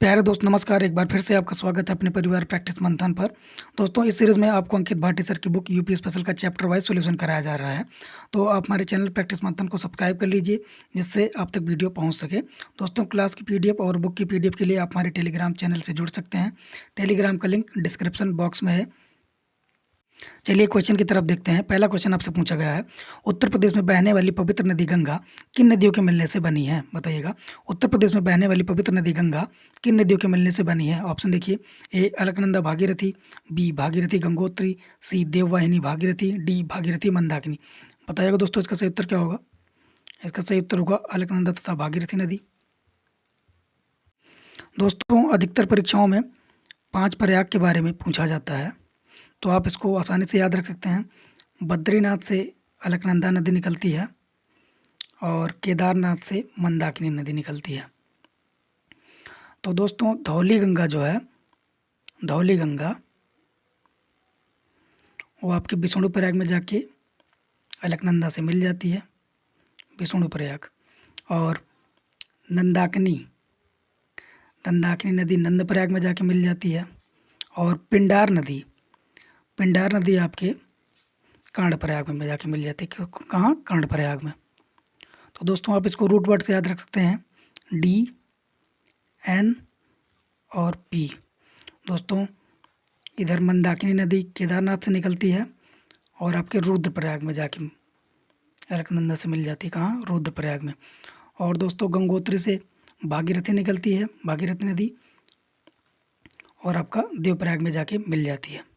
प्यारे दोस्त नमस्कार। एक बार फिर से आपका स्वागत है अपने परिवार प्रैक्टिस मंथन पर। दोस्तों इस सीरीज़ में आपको अंकित भाटी सर की बुक यूपी स्पेशल का चैप्टर वाइज सॉल्यूशन कराया जा रहा है। तो आप हमारे चैनल प्रैक्टिस मंथन को सब्सक्राइब कर लीजिए जिससे आप तक वीडियो पहुंच सके। दोस्तों क्लास की पीडीएफ और बुक की पीडीएफ के लिए आप हमारे टेलीग्राम चैनल से जुड़ सकते हैं। टेलीग्राम का लिंक डिस्क्रिप्शन बॉक्स में है। चलिए क्वेश्चन की तरफ देखते हैं। पहला क्वेश्चन आपसे पूछा गया है, उत्तर प्रदेश में बहने वाली पवित्र नदी गंगा किन नदियों के मिलने से बनी है? बताइएगा। उत्तर प्रदेश में बहने वाली पवित्र नदी गंगा किन नदियों के मिलने से बनी है? ऑप्शन देखिए, ए अलकनंदा भागीरथी, बी भागीरथी गंगोत्री, सी देववाहिनी भागीरथी, डी भागीरथी मंदाकिनी। बताइएगा दोस्तों इसका सही उत्तर क्या होगा? इसका सही उत्तर होगा अलकनंदा तथा भागीरथी नदी। दोस्तों अधिकतर परीक्षाओं में 5 प्रयाग के बारे में पूछा जाता है, तो आप इसको आसानी से याद रख सकते हैं। बद्रीनाथ से अलकनंदा नदी निकलती है और केदारनाथ से मंदाकिनी नदी निकलती है। तो दोस्तों धौली गंगा जो है, धौली गंगा वो आपके विष्णुप्रयाग में जाके अलकनंदा से मिल जाती है, विष्णुप्रयाग। और नंदाकिनी नदी नंदप्रयाग में जाके मिल जाती है। और पिंडार नदी आपके कर्णप्रयाग में जाके मिल जाती है। कहाँ? कर्णप्रयाग में। तो दोस्तों आप इसको रूट वर्ड से याद रख सकते हैं, डी एन और पी। दोस्तों इधर मंदाकिनी नदी केदारनाथ से निकलती है और आपके रुद्रप्रयाग में जाके अलकनंदा से मिल जाती है। कहाँ? रुद्रप्रयाग में। और दोस्तों गंगोत्री से भागीरथी निकलती है, भागीरथी नदी, और आपका देवप्रयाग में जाके मिल जाती है।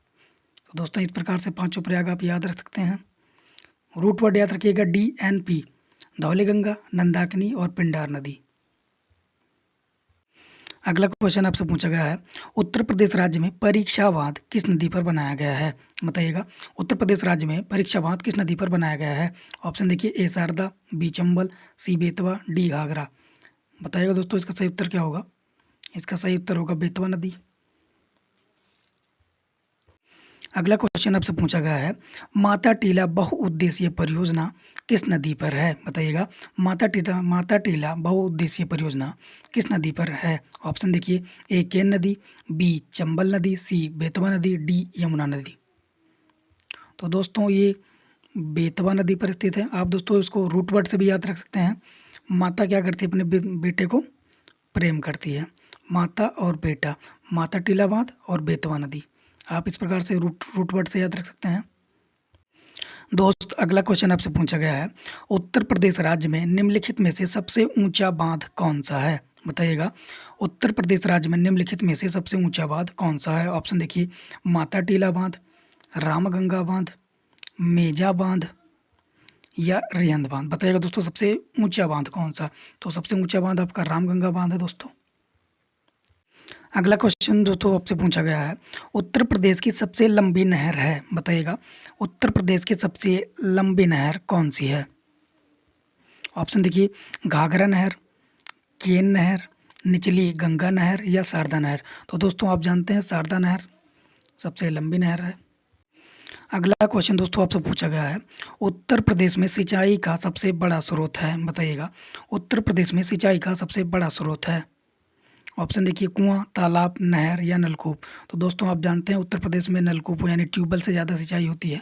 तो दोस्तों इस प्रकार से 5 प्रयाग आप याद रख सकते हैं। रूट वर्ड याद रखिएगा, D N P, Dhauli Ganga, Nandakini और पिंडार नदी। अगला क्वेश्चन आपसे पूछा गया है, उत्तर प्रदेश राज्य में परीक्षा बांध किस नदी पर बनाया गया है? बताइएगा। उत्तर प्रदेश राज्य में परीक्षा बांध किस नदी पर बनाया गया है? ऑप्शन देखिए, ए शारदा, बी चंबल, सी बेतवा, डी घाघरा। बताइएगा दोस्तों इसका सही उत्तर क्या होगा? इसका सही उत्तर होगा बेतवा नदी। अगला क्वेश्चन आपसे पूछा गया है, माता टीला बहुउद्देशीय परियोजना किस नदी पर है? बताइएगा। माता टीला बहुउद्देशीय परियोजना किस नदी पर है? ऑप्शन देखिए, ए केन नदी, बी चंबल नदी, सी बेतवा नदी, डी यमुना नदी। तो दोस्तों ये बेतवा नदी पर स्थित है। आप दोस्तों इसको रूट वर्ड से भी याद रख सकते हैं। माता क्या करती है? अपने बेटे को प्रेम करती है। माता और बेटा, माता टीला बांध और बेतवा नदी। आप इस प्रकार से रूट वर्ड से याद रख सकते हैं। दोस्त अगला क्वेश्चन आपसे पूछा गया है, उत्तर प्रदेश राज्य में निम्नलिखित में से सबसे ऊंचा बांध कौन सा है? बताइएगा। उत्तर प्रदेश राज्य में निम्नलिखित में से सबसे ऊंचा बांध कौन सा है? ऑप्शन देखिए, माता टीला बांध, रामगंगा बांध, मेजा बांध या रिहंद बांध। बताइएगा दोस्तों सबसे ऊंचा बांध कौन सा? तो सबसे ऊंचा बांध आपका रामगंगा बांध है दोस्तों। अगला क्वेश्चन दोस्तों आपसे पूछा गया है, उत्तर प्रदेश की सबसे लंबी नहर है। बताइएगा। उत्तर प्रदेश की सबसे लंबी नहर कौन सी है? ऑप्शन देखिए, घाघरा नहर, केन नहर, निचली गंगा नहर या शारदा नहर। तो दोस्तों आप जानते हैं शारदा नहर सबसे लंबी नहर है। अगला क्वेश्चन दोस्तों आपसे पूछा गया है, उत्तर प्रदेश में सिंचाई का सबसे बड़ा स्रोत है। बताइएगा। उत्तर प्रदेश में सिंचाई का सबसे बड़ा स्रोत है। ऑप्शन देखिए, कुआं, तालाब, नहर या नलकूप। तो दोस्तों आप जानते हैं उत्तर प्रदेश में नलकूप यानी ट्यूबवेल से ज़्यादा सिंचाई होती है।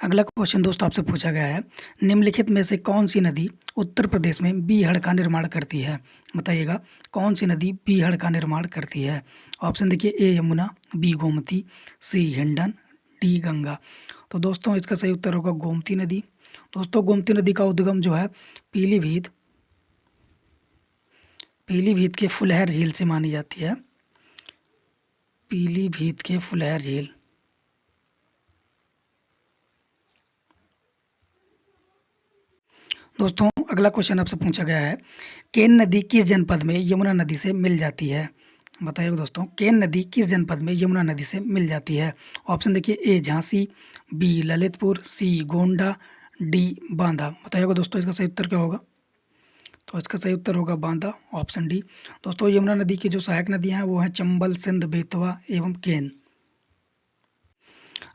अगला क्वेश्चन दोस्तों आपसे पूछा गया है, निम्नलिखित में से कौन सी नदी उत्तर प्रदेश में बीहड़ का निर्माण करती है? बताइएगा। कौन सी नदी बीहड़ का निर्माण करती है? ऑप्शन देखिए, ए यमुना, बी गोमती, सी हिंडन, डी गंगा। तो दोस्तों इसका सही उत्तर होगा गोमती नदी। दोस्तों गोमती नदी का उद्गम जो है पीलीभीत के फुलहर झील से मानी जाती है। पीलीभीत के फुलहर झील। दोस्तों अगला क्वेश्चन आपसे पूछा गया है, केन नदी किस जनपद में यमुना नदी से मिल जाती है? बताइए दोस्तों, केन नदी किस जनपद में यमुना नदी से मिल जाती है? ऑप्शन देखिए, ए झांसी, बी ललितपुर, सी गोंडा, डी बांदा। बताइएगा दोस्तों इसका सही उत्तर क्या होगा? तो इसका सही उत्तर होगा बांदा, ऑप्शन डी। दोस्तों यमुना नदी की जो सहायक नदियां हैं वो हैं चंबल, सिंध, बेतवा एवं केन।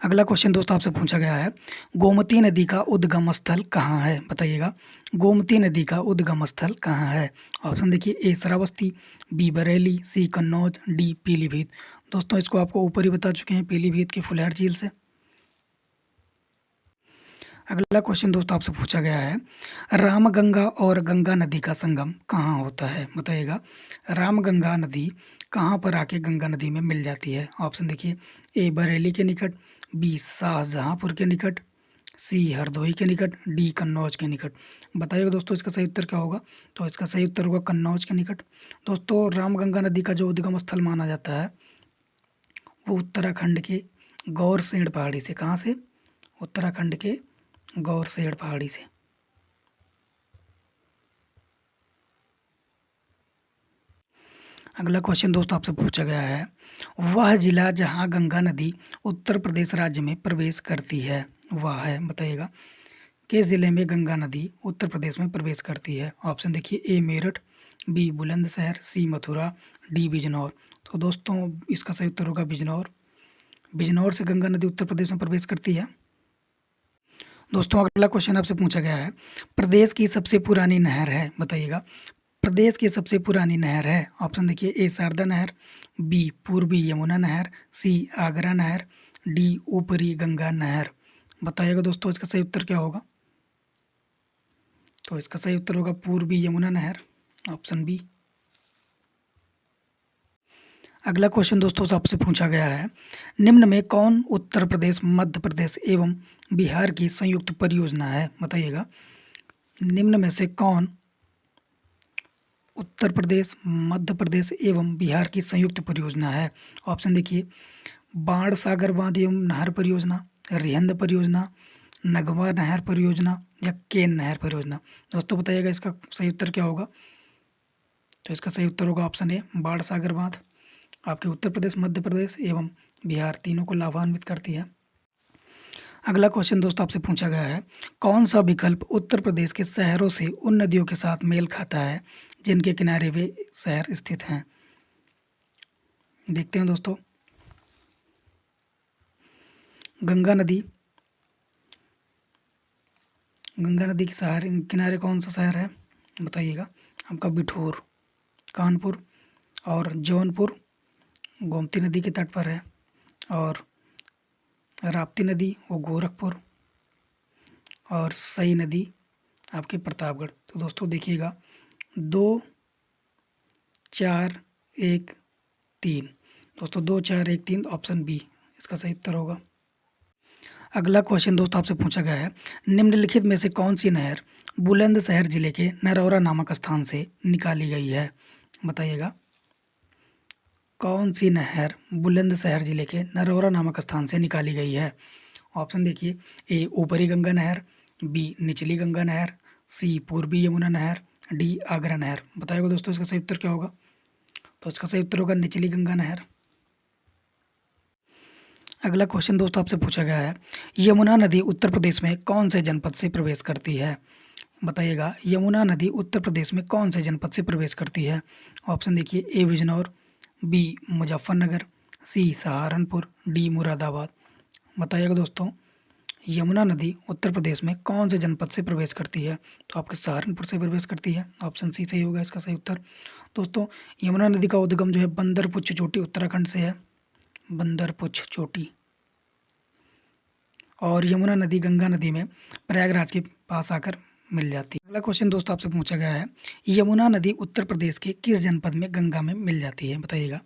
अगला क्वेश्चन दोस्तों आपसे पूछा गया है, गोमती नदी का उद्गम स्थल कहाँ है? बताइएगा, गोमती नदी का उद्गम स्थल कहाँ है? ऑप्शन देखिए, ए श्रावस्ती, बी बरेली, सी कन्नौज, डी पीलीभीत। दोस्तों इसको आपको ऊपर ही बता चुके हैं, पीलीभीत की फुलहर झील से। अगला क्वेश्चन दोस्तों आपसे पूछा गया है, रामगंगा और गंगा नदी का संगम कहाँ होता है? बताइएगा, रामगंगा नदी कहाँ पर आके गंगा नदी में मिल जाती है? ऑप्शन देखिए, ए बरेली के निकट, बी शाहजहाँपुर के निकट, सी हरदोई के निकट, डी कन्नौज के निकट। बताइएगा दोस्तों इसका सही उत्तर क्या होगा? तो इसका सही उत्तर होगा कन्नौज के निकट। दोस्तों रामगंगा नदी का जो उद्गम स्थल माना जाता है वो उत्तराखंड के गौरसेण पहाड़ी से। कहाँ से? उत्तराखंड के गौरसेण पहाड़ी से। अगला क्वेश्चन दोस्तों आपसे पूछा गया है, वह जिला जहां गंगा नदी उत्तर प्रदेश राज्य में प्रवेश करती है वह है? बताइएगा, किस जिले में गंगा नदी उत्तर प्रदेश में प्रवेश करती है? ऑप्शन देखिए, ए मेरठ, बी बुलंदशहर, सी मथुरा, डी बिजनौर। तो दोस्तों इसका सही उत्तर होगा बिजनौर। बिजनौर से गंगा नदी उत्तर प्रदेश में प्रवेश करती है। दोस्तों अगला क्वेश्चन आपसे पूछा गया है, प्रदेश की सबसे पुरानी नहर है? बताइएगा, प्रदेश की सबसे पुरानी नहर है। ऑप्शन देखिए, ए शारदा नहर, बी पूर्वी यमुना नहर, सी आगरा नहर, डी ऊपरी गंगा नहर। बताइएगा दोस्तों इसका सही उत्तर क्या होगा? तो इसका सही उत्तर होगा पूर्वी यमुना नहर, ऑप्शन बी। अगला क्वेश्चन दोस्तों से आपसे पूछा गया है, निम्न में कौन उत्तर प्रदेश, मध्य प्रदेश एवं बिहार की संयुक्त परियोजना है? बताइएगा, निम्न में से कौन उत्तर प्रदेश, मध्य प्रदेश एवं बिहार की संयुक्त परियोजना है? ऑप्शन देखिए, बाण सागर बांध एवं नहर परियोजना, रिहंद परियोजना, नगवा नहर परियोजना या केन नहर परियोजना। दोस्तों बताइएगा इसका सही उत्तर क्या होगा? तो इसका सही उत्तर होगा ऑप्शन ए, बाण सागर बांध। आपके उत्तर प्रदेश, मध्य प्रदेश एवं बिहार तीनों को लाभान्वित करती है। अगला क्वेश्चन दोस्तों आपसे पूछा गया है, कौन सा विकल्प उत्तर प्रदेश के शहरों से उन नदियों के साथ मेल खाता है जिनके किनारे वे शहर स्थित हैं? देखते हैं दोस्तों, गंगा नदी, गंगा नदी के शहर किनारे कौन सा शहर है? बताइएगा, आपका बिठूर, कानपुर और जौनपुर गोमती नदी के तट पर है, और राप्ती नदी वो गोरखपुर, और सई नदी आपके प्रतापगढ़। तो दोस्तों देखिएगा, 2 4 1 3। दोस्तों 2 4 1 3 ऑप्शन बी इसका सही उत्तर होगा। अगला क्वेश्चन दोस्तों आपसे पूछा गया है, निम्नलिखित में से कौन सी नहर बुलंदशहर जिले के नरौरा नामक स्थान से निकाली गई है? बताइएगा, कौन सी नहर बुलंदशहर जिले के नरौरा नामक स्थान से निकाली गई है? ऑप्शन देखिए, ए ऊपरी गंगा नहर, बी निचली गंगा नहर, सी पूर्वी यमुना नहर, डी आगरा नहर। बताइएगा दोस्तों इसका सही उत्तर क्या होगा? तो इसका सही उत्तर होगा निचली गंगा नहर। अगला क्वेश्चन दोस्तों आपसे पूछा गया है, यमुना नदी उत्तर प्रदेश में कौन से जनपद से प्रवेश करती है? बताइएगा, यमुना नदी उत्तर प्रदेश में कौन से जनपद से प्रवेश करती है? ऑप्शन देखिए, ए बिजनौर, बी मुजफ्फरनगर, सी सहारनपुर, डी मुरादाबाद। बताइएगा दोस्तों, यमुना नदी उत्तर प्रदेश में कौन से जनपद से प्रवेश करती है? तो आपके सहारनपुर से प्रवेश करती है, ऑप्शन सी सही होगा इसका सही उत्तर। दोस्तों यमुना नदी का उद्गम जो है बंदरपुछ चोटी उत्तराखंड से है, बंदरपुछ चोटी। और यमुना नदी गंगा नदी में प्रयागराज के पास आकर मिल जाती है। अगला क्वेश्चन दोस्तों आपसे पूछा गया है, यमुना नदी उत्तर प्रदेश के किस जनपद में गंगा में मिल जाती है? बताइएगा,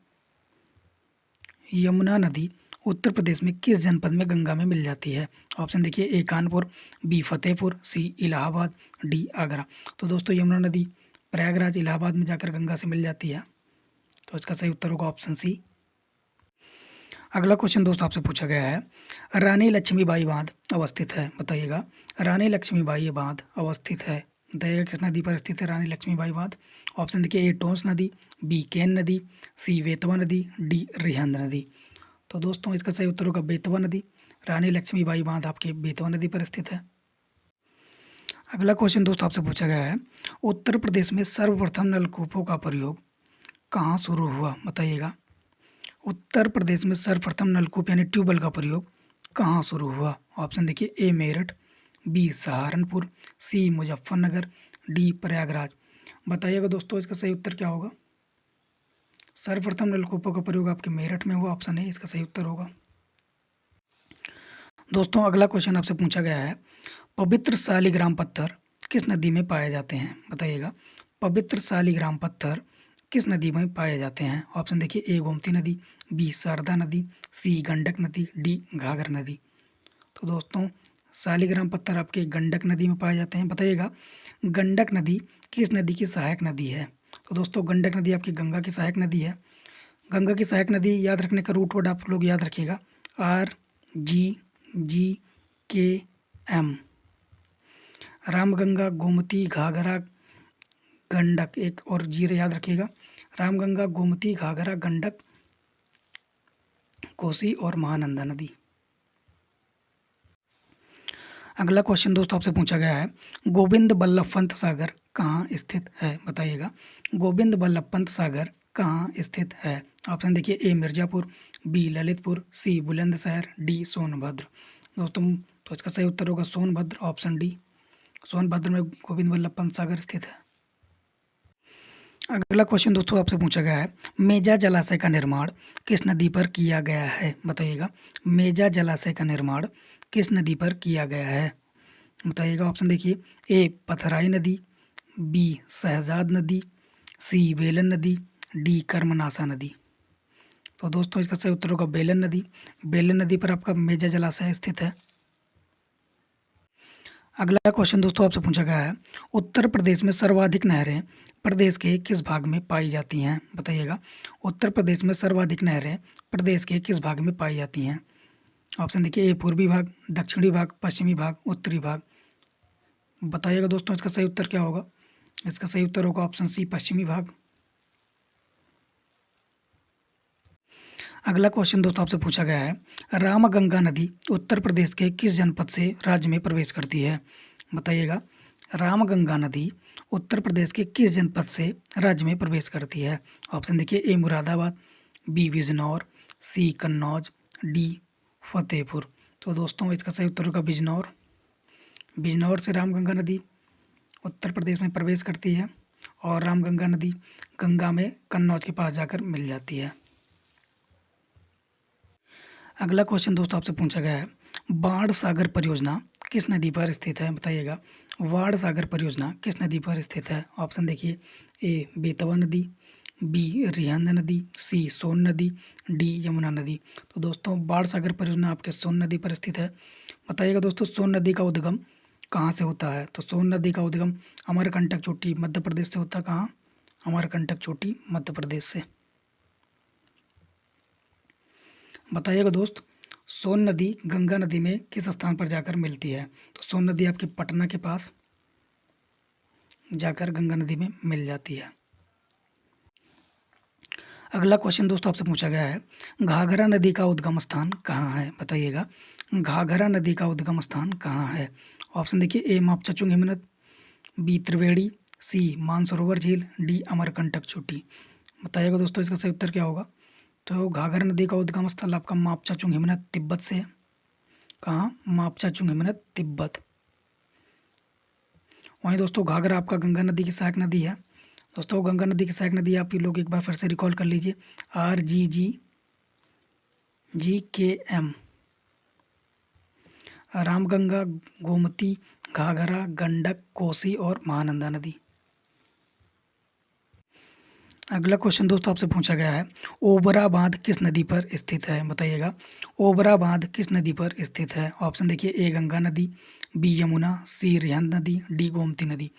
यमुना नदी उत्तर प्रदेश में किस जनपद में गंगा में मिल जाती है? ऑप्शन देखिए, ए कानपुर, बी फतेहपुर, सी इलाहाबाद, डी आगरा। तो दोस्तों यमुना नदी प्रयागराज इलाहाबाद में जाकर गंगा से मिल जाती है, तो इसका सही उत्तर होगा ऑप्शन सी। अगला क्वेश्चन दोस्तों आपसे पूछा गया है, रानी लक्ष्मीबाई बांध अवस्थित है? बताइएगा, रानी लक्ष्मीबाई बांध अवस्थित है, बताइएगा किस नदी पर स्थित है रानी लक्ष्मीबाई बांध? ऑप्शन देखिए, ए टोंस नदी, बी केन नदी, सी बेतवा नदी, डी रिहंद नदी। तो दोस्तों इसका सही उत्तर होगा बेतवा नदी। रानी लक्ष्मीबाई बांध आपके बेतवा नदी पर स्थित है। अगला क्वेश्चन दोस्तों आपसे पूछा गया है, उत्तर प्रदेश में सर्वप्रथम नलकूपों का प्रयोग कहाँ शुरू हुआ? बताइएगा, उत्तर प्रदेश में सर्वप्रथम नलकूप यानी ट्यूबवेल का प्रयोग कहाँ शुरू हुआ? ऑप्शन देखिए ए मेरठ, बी सहारनपुर, सी मुजफ्फरनगर, डी प्रयागराज। बताइएगा दोस्तों इसका सही उत्तर क्या होगा? सर्वप्रथम नलकूपों का प्रयोग आपके मेरठ में हुआ, ऑप्शन ए इसका सही उत्तर होगा। दोस्तों अगला क्वेश्चन आपसे पूछा गया है, पवित्र शालिग्राम पत्थर किस नदी में पाए जाते हैं? बताइएगा पवित्र शालिग्राम पत्थर किस नदी में पाए जाते हैं? ऑप्शन देखिए ए गोमती नदी, बी शारदा नदी, सी गंडक नदी, डी घाघर नदी। तो दोस्तों शालिग्राम पत्थर आपके गंडक नदी में पाए जाते हैं। बताइएगा गंडक नदी किस नदी की सहायक नदी है? तो दोस्तों गंडक नदी आपकी गंगा की सहायक नदी है। गंगा की सहायक नदी याद रखने का रूट वर्ड आप लोग याद रखिएगा, RGGKM। रामगंगा, गोमती, घाघरा, गंडक, एक और जीरे याद रखिएगा, रामगंगा, गोमती, घाघरा, गंडक, कोसी और महानंदा नदी। अगला क्वेश्चन दोस्तों आपसे पूछा गया है, गोविंद बल्लभ पंत सागर कहाँ स्थित है? बताइएगा गोविंद बल्लभ पंत सागर कहाँ स्थित है? ऑप्शन देखिए ए मिर्ज़ापुर, बी ललितपुर, सी बुलंदशहर, डी सोनभद्र। दोस्तों तो इसका सही उत्तर होगा सोनभद्र, ऑप्शन डी। सोनभद्र में गोविंद बल्लभ पंत सागर स्थित है। अगला क्वेश्चन दोस्तों आपसे पूछा गया है, मेजा जलाशय का निर्माण किस नदी पर किया गया है? बताइएगा मेजा जलाशय का निर्माण किस नदी पर किया गया है? बताइएगा ऑप्शन देखिए ए पथराई नदी, बी शहजाद नदी, सी बेलन नदी, डी कर्मनाशा नदी। तो दोस्तों इसका सही उत्तर होगा बेलन नदी। बेलन नदी पर आपका मेजा जलाशय स्थित है। अगला क्वेश्चन दोस्तों आपसे पूछा गया है, उत्तर प्रदेश में सर्वाधिक नहरें प्रदेश के किस भाग में पाई जाती हैं? बताइएगा उत्तर प्रदेश में सर्वाधिक नहरें प्रदेश के किस भाग में पाई जाती हैं? ऑप्शन देखिए ए पूर्वी भाग, दक्षिणी भाग, पश्चिमी भाग, उत्तरी भाग। बताइएगा दोस्तों इसका सही उत्तर क्या होगा? इसका सही उत्तर होगा ऑप्शन सी पश्चिमी भाग। अगला क्वेश्चन दोस्तों आपसे पूछा गया है, रामगंगा नदी उत्तर प्रदेश के किस जनपद से राज्य में प्रवेश करती है? बताइएगा रामगंगा नदी उत्तर प्रदेश के किस जनपद से राज्य में प्रवेश करती है? ऑप्शन देखिए ए मुरादाबाद, बी बिजनौर, सी कन्नौज, डी फतेहपुर। तो दोस्तों इसका सही उत्तर होगा बिजनौर। बिजनौर से रामगंगा नदी उत्तर प्रदेश में प्रवेश करती है और रामगंगा नदी गंगा में कन्नौज के पास जाकर मिल जाती है। अगला क्वेश्चन दोस्तों आपसे पूछा गया है, बाण सागर परियोजना किस नदी पर स्थित है? बताइएगा बाण सागर परियोजना किस नदी पर स्थित है? ऑप्शन देखिए ए बेतवा नदी, बी रिहंद नदी, सी सोन नदी, डी यमुना नदी। तो दोस्तों बाण सागर परियोजना आपके सोन नदी पर स्थित है। बताइएगा दोस्तों सोन नदी का उद्गम कहाँ से होता है? तो सोन नदी का उद्गम अमरकंटक चोटी मध्य प्रदेश से होता है। कहाँ? अमरकंटक चोटी मध्य प्रदेश से। बताइएगा दोस्त सोन नदी गंगा नदी में किस स्थान पर जाकर मिलती है? तो सोन नदी आपके पटना के पास जाकर गंगा नदी में मिल जाती है। अगला क्वेश्चन दोस्तों आपसे पूछा गया है, घाघरा नदी का उद्गम स्थान कहाँ है? बताइएगा घाघरा नदी का उद्गम स्थान कहाँ है? ऑप्शन देखिए ए मापचाचुंग हिमनद, बी त्रिवेणी, सी मानसरोवर झील, डी अमरकंटक चोटी। बताइएगा दोस्तों इसका सही उत्तर क्या होगा? तो घाघरा नदी का उद्गम स्थल आपका मापचाचुंग हिमनद तिब्बत से है। कहाँ? मापचाचुंग हिमनद तिब्बत। वहीं दोस्तों घाघरा आपका गंगा नदी की सहायक नदी है। दोस्तों गंगा नदी की सहायक नदी आप लोग एक बार फिर से रिकॉल कर लीजिए, RGGKM। रामगंगा, गोमती, घाघरा, गंडक, कोसी और महानंदा नदी। अगला क्वेश्चन दोस्तों आपसे पूछा गया है, ओबरा बांध किस नदी पर स्थित है? बताइएगा ओबरा बांध किस नदी पर स्थित है? ऑप्शन देखिए ए गंगा नदी, बी यमुना, सी रिहंद नदी, डी गोमती नदी।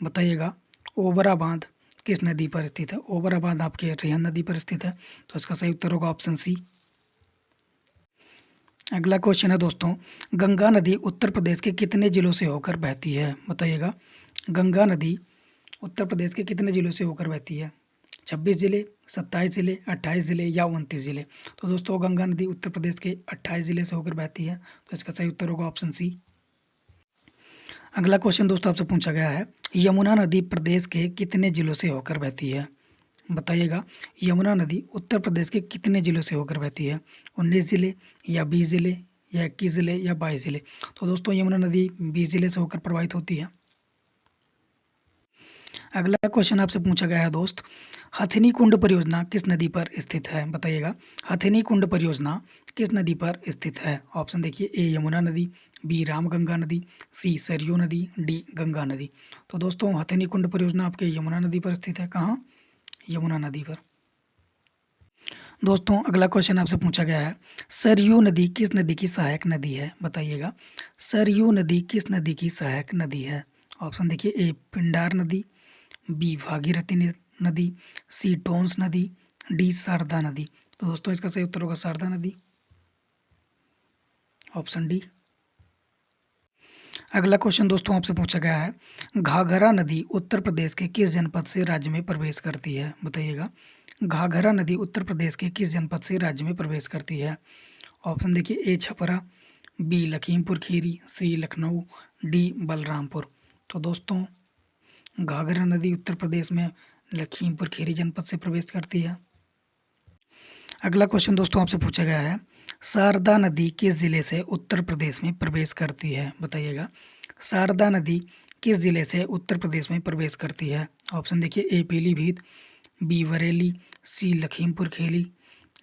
बताइएगा ओबरा बांध किस नदी पर स्थित है? ओबरा बांध आपके रिहंद नदी पर स्थित है। तो इसका सही उत्तर होगा ऑप्शन सी। अगला क्वेश्चन है दोस्तों, गंगा नदी उत्तर प्रदेश के कितने जिलों से होकर बहती है? बताइएगा गंगा नदी उत्तर प्रदेश के कितने जिलों से होकर बहती है? 26 जिले, 27 जिले, 28 जिले या 29 जिले। तो दोस्तों गंगा नदी उत्तर प्रदेश के 28 जिले से होकर बहती है। तो इसका सही उत्तर होगा ऑप्शन सी। अगला क्वेश्चन दोस्तों आपसे पूछा गया है, यमुना नदी प्रदेश के कितने जिलों से होकर बहती है? बताइएगा यमुना नदी उत्तर प्रदेश के कितने जिलों से होकर बहती है? 19 जिले या 20 जिले या 21 ज़िले या 22 ज़िले? तो दोस्तों यमुना नदी 20 ज़िले से होकर प्रवाहित होती है। अगला क्वेश्चन आपसे पूछा गया है दोस्त, हथिनी कुंड परियोजना किस नदी पर स्थित है? बताइएगा। हथिनी कुंड परियोजना किस नदी पर स्थित है? ऑप्शन देखिए, ए यमुना नदी, बी रामगंगा नदी, सी सरयू नदी, डी गंगा नदी। तो दोस्तों हथिनी कुंड परियोजना आपके यमुना नदी पर स्थित है। कहाँ? यमुना नदी पर। दोस्तों अगला क्वेश्चन आपसे पूछा गया है, सरयू नदी किस नदी की सहायक नदी है? बताइएगा। सरयू नदी किस नदी की सहायक नदी है? ऑप्शन देखिए, ए पिंडार नदी, बी भागीरथी नदी, सी टोंस नदी, डी शारदा नदी। तो दोस्तों इसका सही उत्तर होगा शारदा नदी, ऑप्शन डी। अगला क्वेश्चन दोस्तों आपसे पूछा गया है, घाघरा नदी उत्तर प्रदेश के किस जनपद से राज्य में प्रवेश करती है? बताइएगा। घाघरा नदी उत्तर प्रदेश के किस जनपद से राज्य में प्रवेश करती है? ऑप्शन देखिए, ए छपरा, बी लखीमपुर खीरी, सी लखनऊ, डी बलरामपुर। तो दोस्तों घाघरा नदी उत्तर प्रदेश में लखीमपुर खीरी जनपद से प्रवेश करती है। अगला क्वेश्चन दोस्तों आपसे पूछा गया है, शारदा नदी किस जिले से उत्तर प्रदेश में प्रवेश करती है? बताइएगा। शारदा नदी किस जिले से उत्तर प्रदेश में प्रवेश करती है? ऑप्शन देखिए, ए पीलीभीत, बी बरेली, सी लखीमपुर खीरी,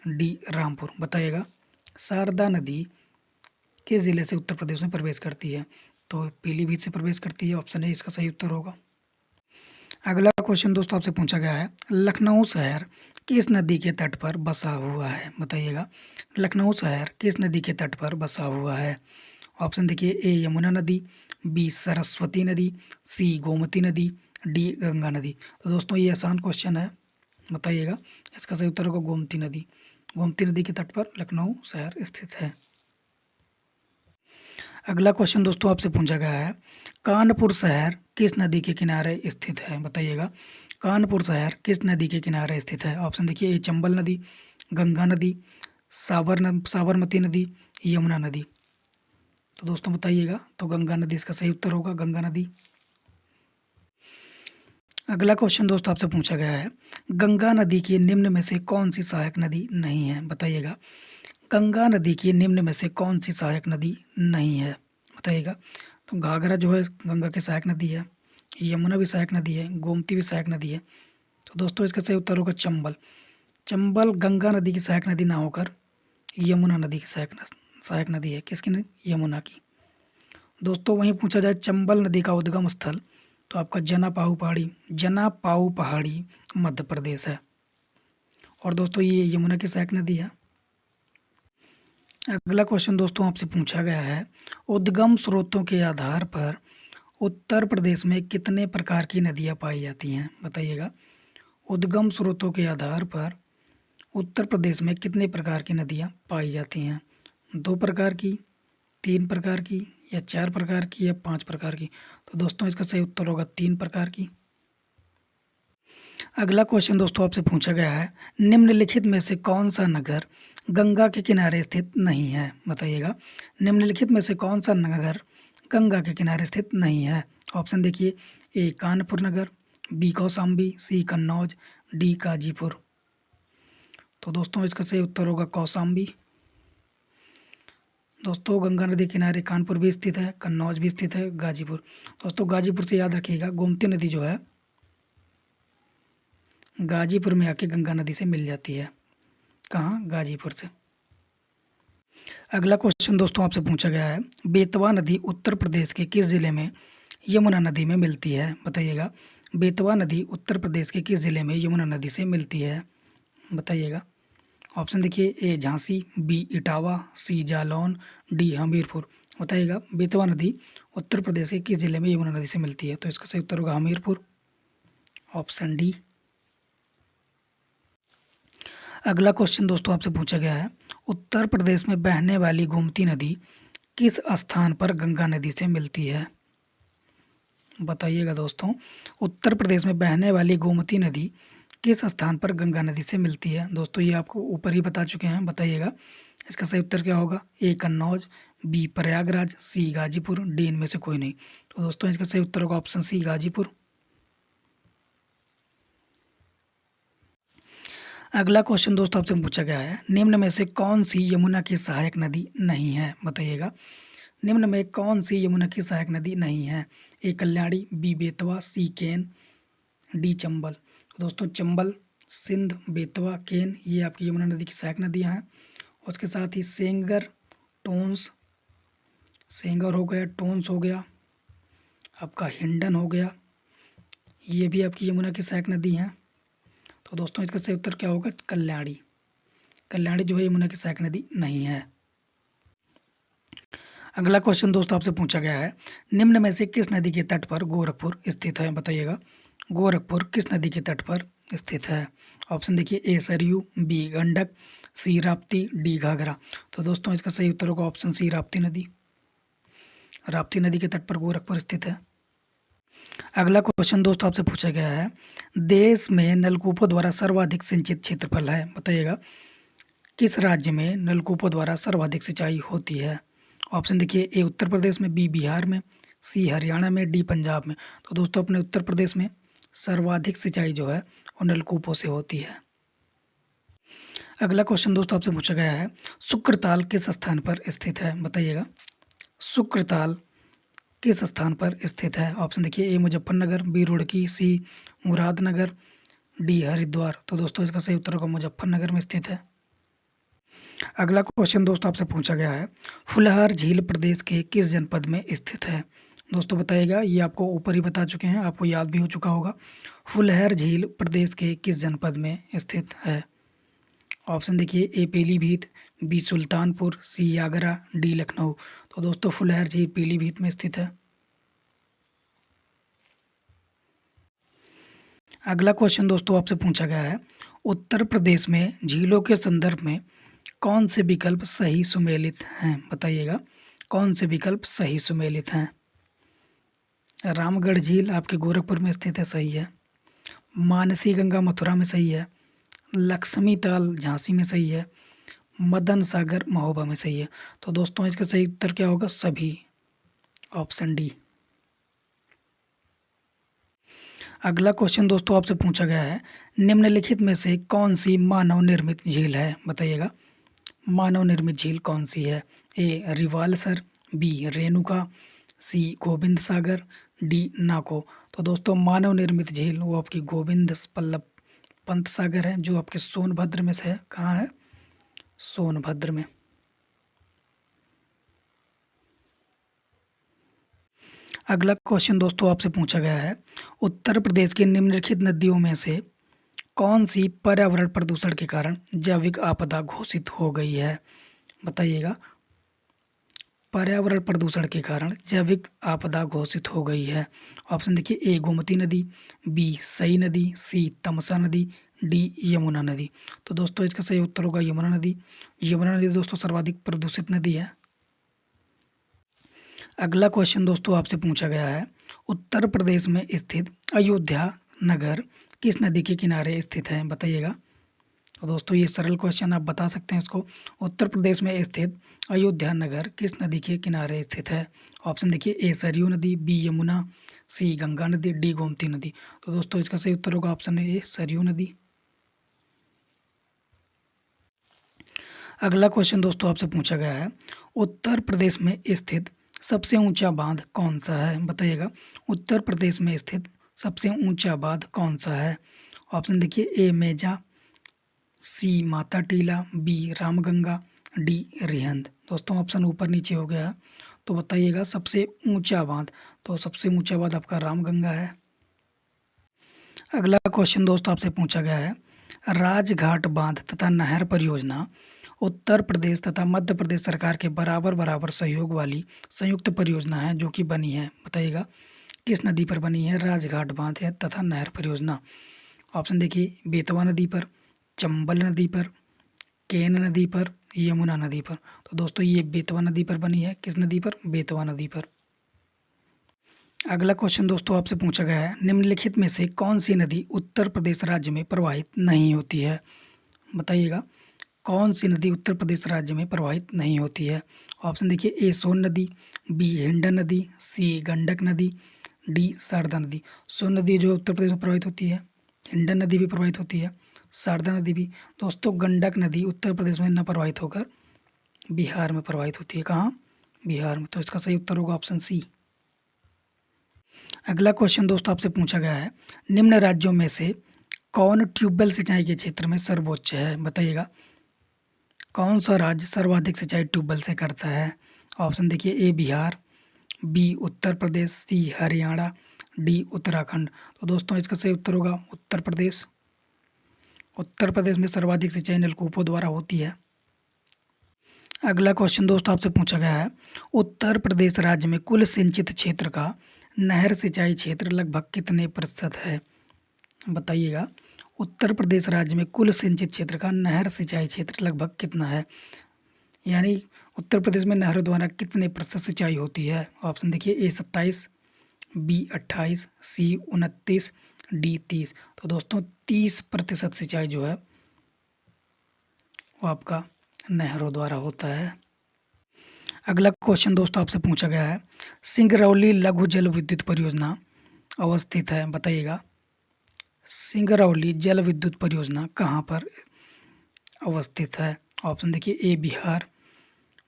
डी रामपुर। बताइएगा। शारदा नदी किस जिले से उत्तर प्रदेश में प्रवेश करती है? तो पीलीभीत से प्रवेश करती है, ऑप्शन ए इसका सही उत्तर होगा। अगला क्वेश्चन दोस्तों आपसे पूछा गया है, लखनऊ शहर किस नदी के तट पर बसा हुआ है? बताइएगा। लखनऊ शहर किस नदी के तट पर बसा हुआ है? ऑप्शन देखिए, ए यमुना नदी, बी सरस्वती नदी, सी गोमती नदी, डी गंगा नदी। तो दोस्तों ये आसान क्वेश्चन है, बताइएगा। इसका सही उत्तर होगा गोमती नदी। गोमती नदी के तट पर लखनऊ शहर स्थित है। अगला क्वेश्चन दोस्तों आपसे पूछा गया है, कानपुर शहर किस नदी के किनारे स्थित है? बताइएगा। कानपुर शहर किस नदी के किनारे स्थित है? ऑप्शन देखिए, ए चंबल नदी, गंगा नदी, साबरमती नदी, यमुना नदी। तो दोस्तों बताइएगा। तो गंगा नदी इसका सही उत्तर होगा, गंगा नदी। अगला क्वेश्चन दोस्तों आपसे पूछा गया है, गंगा नदी की निम्न में से कौन सी सहायक नदी नहीं है? बताइएगा। गंगा नदी की निम्न में से कौन सी सहायक नदी नहीं है? बताइएगा। तो घाघरा जो है गंगा की सहायक नदी है, यमुना भी सहायक नदी है, गोमती भी सहायक नदी है। तो दोस्तों इसका सही उत्तर होगा चंबल। चंबल गंगा नदी की सहायक नदी ना होकर यमुना नदी की सहायक नदी है। किसकी नदी? यमुना की। दोस्तों वहीं पूछा जाए चंबल नदी का उद्गम स्थल, तो आपका जनापाऊ पहाड़ी मध्य प्रदेश है। और दोस्तों ये यमुना की सहायक नदी है। अगला क्वेश्चन दोस्तों आपसे पूछा गया है, उद्गम स्रोतों के आधार पर उत्तर प्रदेश में कितने प्रकार की नदियाँ पाई जाती हैं? बताइएगा। उद्गम स्रोतों के आधार पर उत्तर प्रदेश में कितने प्रकार की नदियाँ पाई जाती हैं? 2 प्रकार की, 3 प्रकार की, या 4 प्रकार की, या 5 प्रकार की? तो दोस्तों इसका सही उत्तर होगा 3 प्रकार की। अगला क्वेश्चन दोस्तों आपसे पूछा गया है, निम्नलिखित में से कौन सा नगर गंगा के किनारे स्थित नहीं है? बताइएगा। निम्नलिखित में से कौन सा नगर गंगा के किनारे स्थित नहीं है? ऑप्शन देखिए, ए कानपुर नगर, बी कौशाम्बी, सी कन्नौज, डी गाजीपुर। तो दोस्तों इसका सही उत्तर होगा कौशाम्बी। दोस्तों गंगा नदी किनारे कानपुर भी स्थित है, कन्नौज भी स्थित है, गाजीपुर। दोस्तों गाजीपुर से याद रखिएगा, गोमती नदी जो है गाजीपुर में आके गंगा नदी से मिल जाती है। कहाँ? गाजीपुर से। अगला क्वेश्चन दोस्तों आपसे पूछा गया है, बेतवा नदी उत्तर प्रदेश के किस जिले में यमुना नदी में मिलती है? बताइएगा। बेतवा नदी उत्तर प्रदेश के किस जिले में यमुना नदी से मिलती है? बताइएगा। ऑप्शन देखिए, ए झांसी, बी इटावा, सी जालौन, डी हमीरपुर। बताइएगा। बेतवा नदी उत्तर प्रदेश के किस जिले में यमुना नदी से मिलती है? तो इसका सही उत्तर होगा हमीरपुर, ऑप्शन डी। अगला क्वेश्चन दोस्तों आपसे पूछा गया है, उत्तर प्रदेश में बहने वाली गोमती नदी किस स्थान पर गंगा नदी से मिलती है? बताइएगा दोस्तों। उत्तर प्रदेश में बहने वाली गोमती नदी किस स्थान पर गंगा नदी से मिलती है? दोस्तों ये आपको ऊपर ही बता चुके हैं, बताइएगा। इसका सही उत्तर क्या होगा? ए कन्नौज, बी प्रयागराज, सी गाजीपुर, डी इनमें से कोई नहीं। तो दोस्तों इसका सही उत्तर होगा ऑप्शन सी गाजीपुर। अगला क्वेश्चन दोस्तों आपसे पूछा गया है, निम्न में से कौन सी यमुना की सहायक नदी नहीं है, बताइएगा। निम्न में कौन सी यमुना की सहायक नदी नहीं है? ए कल्याणी, बी बेतवा, सी केन, डी चंबल। तो दोस्तों चंबल, सिंध, बेतवा, केन ये आपकी यमुना नदी की सहायक नदियाँ हैं। उसके साथ ही सेंगर, टोंस, सेंगर हो गया, टोंस हो गया, आपका हिंडन हो गया, ये भी आपकी यमुना की सहायक नदी हैं। तो दोस्तों इसका सही उत्तर क्या होगा? कल्याणी। कल्याणी जो है यमुना की सहायक नदी नहीं है। अगला क्वेश्चन दोस्तों आपसे पूछा गया है, निम्न में से किस नदी के तट पर गोरखपुर स्थित है, बताइएगा। गोरखपुर किस नदी के तट पर स्थित है? ऑप्शन देखिए, ए सरयू, बी गंडक, सी राप्ती, डी घाघरा। तो दोस्तों इसका सही उत्तर होगा ऑप्शन सी राप्ती नदी। राप्ती नदी के तट पर गोरखपुर स्थित है। अगला क्वेश्चन दोस्तों आपसे पूछा गया है, देश में नलकूपों द्वारा सर्वाधिक सिंचित क्षेत्रफल है, बताइएगा। किस राज्य में नलकूपों द्वारा सर्वाधिक सिंचाई होती है? ऑप्शन देखिए, ए उत्तर प्रदेश में, बी बिहार में, सी हरियाणा में, डी पंजाब में। तो दोस्तों अपने उत्तर प्रदेश में सर्वाधिक सिंचाई जो है वो नलकूपों से होती है। अगला क्वेश्चन दोस्तों आपसे पूछा गया है, शुक्रताल किस स्थान पर स्थित है, बताइएगा। शुक्रताल किस स्थान पर स्थित है? ऑप्शन देखिए, ए मुजफ्फरनगर, बी रुड़की, सी मुरादनगर, डी हरिद्वार। तो दोस्तों इसका सही उत्तर होगा मुजफ्फरनगर में स्थित है। अगला क्वेश्चन दोस्तों आपसे पूछा गया है, फुलहार झील प्रदेश के किस जनपद में स्थित है? दोस्तों बताइएगा, ये आपको ऊपर ही बता चुके हैं, आपको याद भी हो चुका होगा। फुलहर झील प्रदेश के किस जनपद में स्थित है? ऑप्शन देखिए, ए पीलीभीत, बी सुल्तानपुर, सी आगरा, डी लखनऊ। तो दोस्तों फुलहर झील पीलीभीत में स्थित है। अगला क्वेश्चन दोस्तों आपसे पूछा गया है, उत्तर प्रदेश में झीलों के संदर्भ में कौन से विकल्प सही सुमेलित हैं, बताइएगा। कौन से विकल्प सही सुमेलित हैं? रामगढ़ झील आपके गोरखपुर में स्थित है, सही है। मानसी गंगा मथुरा में सही है। लक्ष्मी ताल झांसी में सही है। मदन सागर महोबा में सही है। तो दोस्तों इसका सही उत्तर क्या होगा? सभी, ऑप्शन डी। अगला क्वेश्चन दोस्तों आपसे पूछा गया है, निम्नलिखित में से कौन सी मानव निर्मित झील है, बताइएगा। मानव निर्मित झील कौन सी है? ए रिवालसर, बी रेणुका, सी गोविंद सागर, डी नाको। तो दोस्तों मानव निर्मित झील वो आपकी गोविंद पल्लव पंत सागर है, जो आपके सोनभद्र में से है। कहाँ है? सोनभद्र में। अगला क्वेश्चन दोस्तों आपसे पूछा गया है, उत्तर प्रदेश की निम्नलिखित नदियों में से कौन सी पर्यावरण प्रदूषण के कारण जैविक आपदा घोषित हो गई है, बताइएगा। पर्यावरण प्रदूषण के कारण जैविक आपदा घोषित हो गई है। ऑप्शन देखिए, ए गोमती नदी, बी सई नदी, सी तमसा नदी, डी यमुना नदी। तो दोस्तों इसका सही उत्तर होगा यमुना नदी। यमुना नदी दोस्तों सर्वाधिक प्रदूषित नदी है। अगला क्वेश्चन दोस्तों आपसे पूछा गया है, उत्तर प्रदेश में स्थित अयोध्या नगर किस नदी के किनारे स्थित है, बताइएगा। तो दोस्तों ये सरल क्वेश्चन आप बता सकते हैं इसको। उत्तर प्रदेश में स्थित अयोध्या नगर किस नदी के किनारे स्थित है? ऑप्शन देखिए, ए सरयू नदी, बी यमुना, सी गंगा नदी, डी गोमती नदी। तो दोस्तों इसका सही उत्तर होगा ऑप्शन ए सरयू नदी। अगला क्वेश्चन दोस्तों आपसे पूछा गया है, उत्तर प्रदेश में स्थित सबसे ऊंचा बांध कौन सा है, बताइएगा। उत्तर प्रदेश में स्थित सबसे ऊंचा बांध कौन सा है? ऑप्शन देखिए, ए मेजा, सी माता टीला, बी रामगंगा, डी रिहंद। दोस्तों ऑप्शन ऊपर नीचे हो गया, तो बताइएगा सबसे ऊंचा बांध। तो सबसे ऊंचा बांध आपका रामगंगा है। अगला क्वेश्चन दोस्तों आपसे पूछा गया है, राजघाट बांध तथा नहर परियोजना उत्तर प्रदेश तथा मध्य प्रदेश सरकार के बराबर बराबर सहयोग वाली संयुक्त परियोजना है जो कि बनी है, बताइएगा। किस नदी पर बनी है राजघाट बांध है तथा नहर परियोजना? ऑप्शन देखिए, बेतवा नदी पर, चंबल नदी पर, केन नदी पर, यमुना नदी पर। तो दोस्तों ये बेतवा नदी पर बनी है। किस नदी पर? बेतवा नदी पर। अगला क्वेश्चन दोस्तों आपसे पूछा गया है, निम्नलिखित में से कौन सी नदी उत्तर प्रदेश राज्य में प्रवाहित नहीं होती है, बताइएगा। कौन सी नदी उत्तर प्रदेश राज्य में प्रवाहित नहीं होती है? ऑप्शन देखिए, ए सोन नदी, बी हिंडन नदी, सी गंडक नदी, डी शारदा नदी। सोन नदी जो उत्तर प्रदेश में प्रवाहित होती है, हिंडन नदी भी प्रवाहित होती है, शारदा नदी भी। दोस्तों गंडक नदी उत्तर प्रदेश में न प्रवाहित होकर बिहार में प्रवाहित होती है। कहाँ? बिहार में। तो इसका सही उत्तर होगा ऑप्शन सी। अगला क्वेश्चन दोस्तों आपसे पूछा गया है, निम्न राज्यों में से कौन ट्यूबवेल सिंचाई के क्षेत्र में सर्वोच्च है? बताइएगा कौन सा राज्य सर्वाधिक सिंचाई ट्यूबवेल से करता है? ऑप्शन देखिए, ए बिहार, बी उत्तर प्रदेश, सी हरियाणा, डी उत्तराखंड। तो दोस्तों इसका सही उत्तर होगा उत्तर प्रदेश। उत्तर प्रदेश में सर्वाधिक सिंचाई नलकूपों द्वारा होती है। अगला क्वेश्चन दोस्तों आपसे पूछा गया है, उत्तर प्रदेश राज्य में कुल सिंचित क्षेत्र का नहर सिंचाई क्षेत्र लगभग कितने प्रतिशत है? बताइएगा उत्तर प्रदेश राज्य में कुल सिंचित क्षेत्र का नहर सिंचाई क्षेत्र लगभग कितना है? यानी उत्तर प्रदेश में नहरों द्वारा कितने प्रतिशत सिंचाई होती है? ऑप्शन देखिए, ए 27, बी 28, सी 29, डी 30। तो दोस्तों 30% सिंचाई जो है वो आपका नहरों द्वारा होता है। अगला क्वेश्चन दोस्तों आपसे पूछा गया है, सिंगरौली लघु जल विद्युत परियोजना अवस्थित है? बताइएगा सिंगरौली जल विद्युत परियोजना कहाँ पर अवस्थित है? ऑप्शन देखिए, ए बिहार,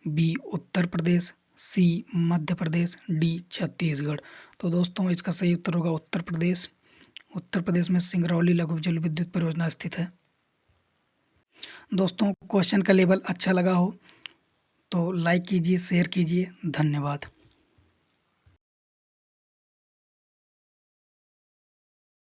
बी उत्तर प्रदेश, सी मध्य प्रदेश, डी छत्तीसगढ़। तो दोस्तों इसका सही उत्तर होगा उत्तर प्रदेश। उत्तर प्रदेश में सिंगरौली लघु जल विद्युत परियोजना स्थित है। दोस्तों क्वेश्चन का लेवल अच्छा लगा हो तो लाइक कीजिए, शेयर कीजिए। धन्यवाद।